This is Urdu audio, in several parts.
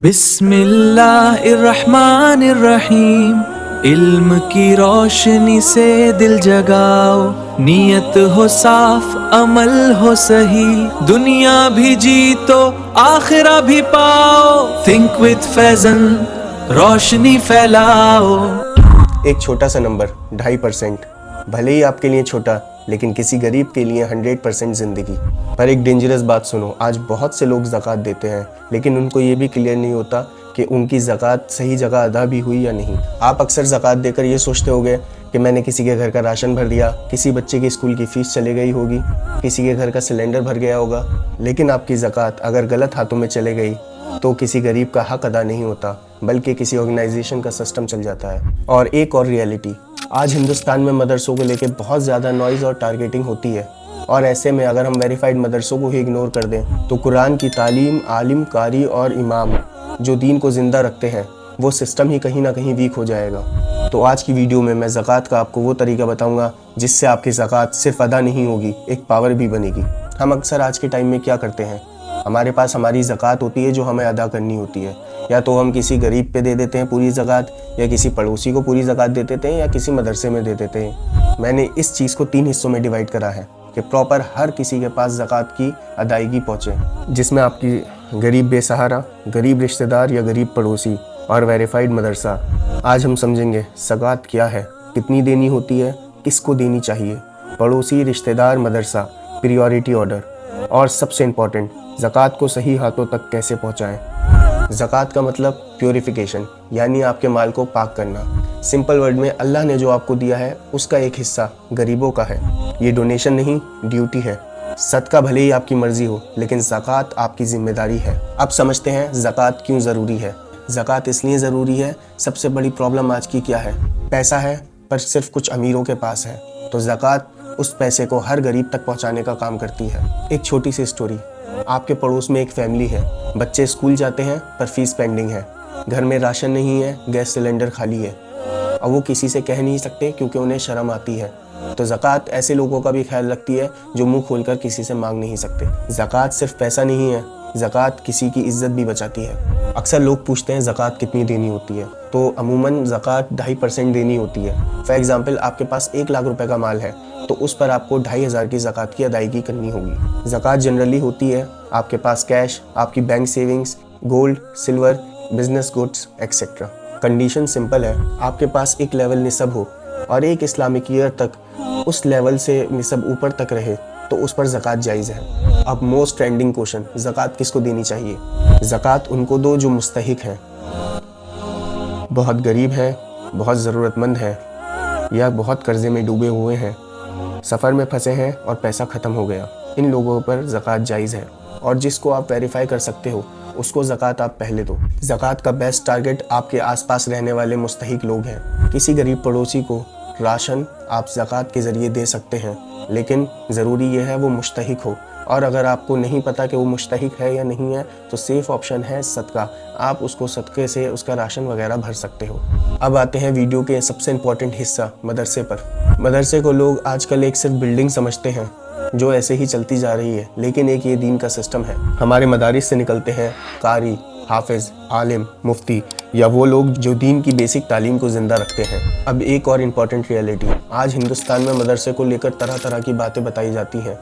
بسم اللہ الرحمن الرحیم، علم کی روشنی سے دل جگاؤ، نیت ہو صاف عمل ہو صحیح، دنیا بھی جیتو آخرہ بھی پاؤ، تھنک وتھ فیضن روشنی پھیلاؤ۔ ایک چھوٹا سا نمبر 2.5%، بھلے ہی آپ کے لیے چھوٹا لیکن کسی غریب کے لیے 100% زندگی۔ پر ایک ڈینجرس بات سنو، آج بہت سے لوگ زکوٰۃ دیتے ہیں لیکن ان کو یہ بھی کلیئر نہیں ہوتا کہ ان کی زکوٰۃ صحیح جگہ ادا بھی ہوئی یا نہیں۔ آپ اکثر زکوٰۃ دے کر یہ سوچتے ہوگے کہ میں نے کسی کے گھر کا راشن بھر دیا، کسی بچے کی اسکول کی فیس چلے گئی ہوگی، کسی کے گھر کا سلنڈر بھر گیا ہوگا، لیکن آپ کی زکوٰۃ اگر غلط ہاتھوں میں چلے گئی تو کسی غریب کا حق ادا نہیں ہوتا بلکہ کسی آرگنائزیشن کا سسٹم چل جاتا ہے۔ اور ایک اور ریئلٹی، آج ہندوستان میں مدرسوں کو لے کے بہت زیادہ نوائز اور ٹارگیٹنگ ہوتی ہے، اور ایسے میں اگر ہم ویریفائڈ مدرسوں کو ہی اگنور کر دیں تو قرآن کی تعلیم، عالم، قاری اور امام جو دین کو زندہ رکھتے ہیں وہ سسٹم ہی کہیں نہ کہیں ویک ہو جائے گا۔ تو آج کی ویڈیو میں زکوٰۃ کا آپ کو وہ طریقہ بتاؤں گا جس سے آپ کی زکوٰۃ صرف ادا نہیں ہوگی، ایک پاور بھی بنے گی۔ ہم اکثر آج کے ٹائم میں کیا کرتے ہیں، ہمارے پاس ہماری زکوٰۃ ہوتی ہے جو ہمیں ادا کرنی ہوتی ہے، یا تو ہم کسی غریب پہ دے دیتے ہیں پوری زکوٰۃ، یا کسی پڑوسی کو پوری زکوٰۃ دے دیتے ہیں، یا کسی مدرسے میں دے دیتے ہیں۔ میں نے اس چیز کو 3 حصوں میں ڈیوائیڈ کرا ہے کہ پراپر ہر کسی کے پاس زکوٰۃ کی ادائیگی پہنچے، جس میں آپ کی غریب بے سہارا، غریب رشتہ دار یا غریب پڑوسی اور ویریفائڈ مدرسہ۔ آج ہم سمجھیں گے زکوٰۃ کیا ہے، کتنی دینی ہوتی ہے، کس کو دینی چاہیے، پڑوسی، رشتہ دار، مدرسہ، پریورٹی آرڈر، اور سب سے امپورٹنٹ زکوٰۃ کو صحیح ہاتھوں تک کیسے پہنچائیں۔ زکوٰۃ کا مطلب پیوریفیکیشن، یعنی آپ کے مال کو پاک کرنا۔ سمپل ورڈ میں اللہ نے جو آپ کو دیا ہے اس کا ایک حصہ غریبوں کا ہے۔ یہ ڈونیشن نہیں، ڈیوٹی ہے۔ صدقہ بھلے ہی آپ کی مرضی ہو لیکن زکوٰۃ آپ کی ذمہ داری ہے۔ اب سمجھتے ہیں زکوٰۃ کیوں ضروری ہے۔ زکوٰۃ اس لیے ضروری ہے، سب سے بڑی پرابلم آج کی کیا ہے، پیسہ ہے پر صرف کچھ امیروں کے پاس ہے، تو زکوٰۃ اس پیسے کو ہر غریب تک پہنچانے کا کام کرتی ہے۔ ایک چھوٹی سی سٹوری، آپ کے پڑوس میں ایک فیملی ہے، بچے اسکول جاتے ہیں پر فیس پینڈنگ ہے، گھر میں راشن نہیں ہے، گیس سلنڈر خالی ہے، اور وہ کسی سے کہہ نہیں سکتے کیونکہ انہیں شرم آتی ہے۔ تو زکوٰۃ ایسے لوگوں کا بھی خیال رکھتی ہے جو منہ کھول کر کسی سے مانگ نہیں سکتے۔ زکوٰۃ صرف پیسہ نہیں ہے، زکوٰۃ کسی کی عزت بھی بچاتی ہے۔ اکثر لوگ پوچھتے ہیں زکوٰۃ کتنی دینی ہوتی ہے، تو عموماً زکوٰۃ 2.5% دینی ہوتی ہے۔ فار ایگزامپل آپ کے پاس 1 لاکھ روپے کا مال ہے تو اس پر آپ کو 2,500 کی زکوٰۃ کی ادائیگی کرنی ہوگی۔ زکوٰۃ جنرلی ہوتی ہے آپ کے پاس کیش، آپ کی bank savings, gold, silver, business goods etcetera. Condition simple ہے، آپ کے پاس ایک لیول نصب ہو اور ایک اسلامک ایئر تک اس لیول سے نصب اوپر تک رہے تو اس پر زکوٰۃ جائز ہے۔ اب موسٹ ٹرینڈنگ کوشچن، زکوٰۃ کس کو دینی چاہیے؟ زکوٰۃ ان کو دو جو مستحق ہیں، بہت غریب ہیں، بہت ضرورت مند ہیں، یا بہت قرضے میں ڈوبے ہوئے ہیں، سفر میں پھنسے ہیں اور پیسہ ختم ہو گیا، ان لوگوں پر زکوٰۃ جائز ہے۔ اور جس کو آپ ویریفائی کر سکتے ہو اس کو زکوٰۃ آپ پہلے دو۔ زکوٰۃ کا بیسٹ ٹارگٹ آپ کے آس پاس رہنے والے مستحق لوگ ہیں۔ کسی غریب پڑوسی کو راشن آپ زکوٰۃ کے ذریعے دے سکتے ہیں، لیکن ضروری یہ ہے وہ مستحق ہو، اور اگر آپ کو نہیں پتا کہ وہ مستحق ہے یا نہیں ہے تو سیف آپشن ہے صدقہ، آپ اس کو صدقے سے اس کا راشن وغیرہ بھر سکتے ہو۔ اب آتے ہیں ویڈیو کے سب سے امپورٹنٹ حصہ، مدرسے پر۔ مدرسے کو لوگ آج کل ایک صرف بلڈنگ سمجھتے ہیں جو ایسے ہی چلتی جا رہی ہے، لیکن ایک یہ دین کا سسٹم ہے۔ ہمارے مدارس سے نکلتے ہیں قاری، حافظ، عالم، مفتی، یا وہ لوگ جو دین کی بیسک تعلیم کو زندہ رکھتے ہیں۔ اب ایک اور امپورٹنٹ ریئلٹی، آج ہندوستان میں مدرسے کو لے کر طرح طرح کی باتیں بتائی جاتی ہیں،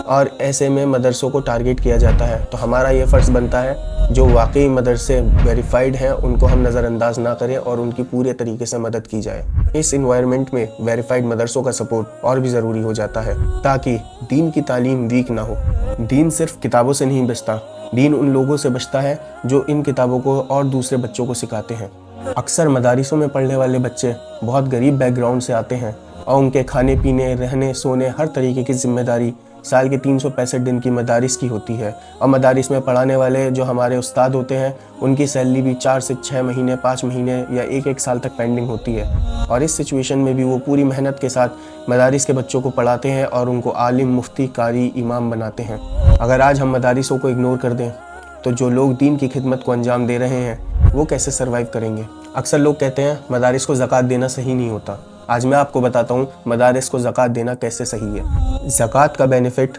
اور ایسے میں مدرسوں کو ٹارگیٹ کیا جاتا ہے، تو ہمارا یہ فرض بنتا ہے جو واقعی مدرسے ویریفائڈ ہیں ان کو ہم نظر انداز نہ کریں اور ان کی پورے طریقے سے مدد کی جائے۔ اس انوائرمنٹ میں ویریفائڈ مدرسوں کا سپورٹ اور بھی ضروری ہو جاتا ہے تاکہ دین کی تعلیم ویک نہ ہو۔ دین صرف کتابوں سے نہیں بچتا، دین ان لوگوں سے بچتا ہے جو ان کتابوں کو اور دوسرے بچوں کو سکھاتے ہیں۔ اکثر مدارسوں میں پڑھنے والے بچے بہت غریب بیک گراؤنڈ سے آتے ہیں، اور ان کے کھانے پینے، رہنے، سونے، ہر طریقے کی ذمہ داری سال کے 365 دن کی مدارس کی ہوتی ہے، اور مدارس میں پڑھانے والے جو ہمارے استاد ہوتے ہیں ان کی سیلری بھی 4 سے 6 مہینے، 5 مہینے یا ایک سال تک پینڈنگ ہوتی ہے، اور اس سچویشن میں بھی وہ پوری محنت کے ساتھ مدارس کے بچوں کو پڑھاتے ہیں اور ان کو عالم، مفتی، قاری، امام بناتے ہیں۔ اگر آج ہم مدارسوں کو اگنور کر دیں تو جو لوگ دین کی خدمت کو انجام دے رہے ہیں وہ کیسے سروائیو کریں گے؟ اکثر لوگ کہتے ہیں مدارس کو زکوٰۃ دینا صحیح نہیں ہوتا۔ آج میں آپ کو بتاتا ہوں مدارس کو زکوٰۃ دینا کیسے صحیح ہے۔ زکوٰۃ کا بینیفٹ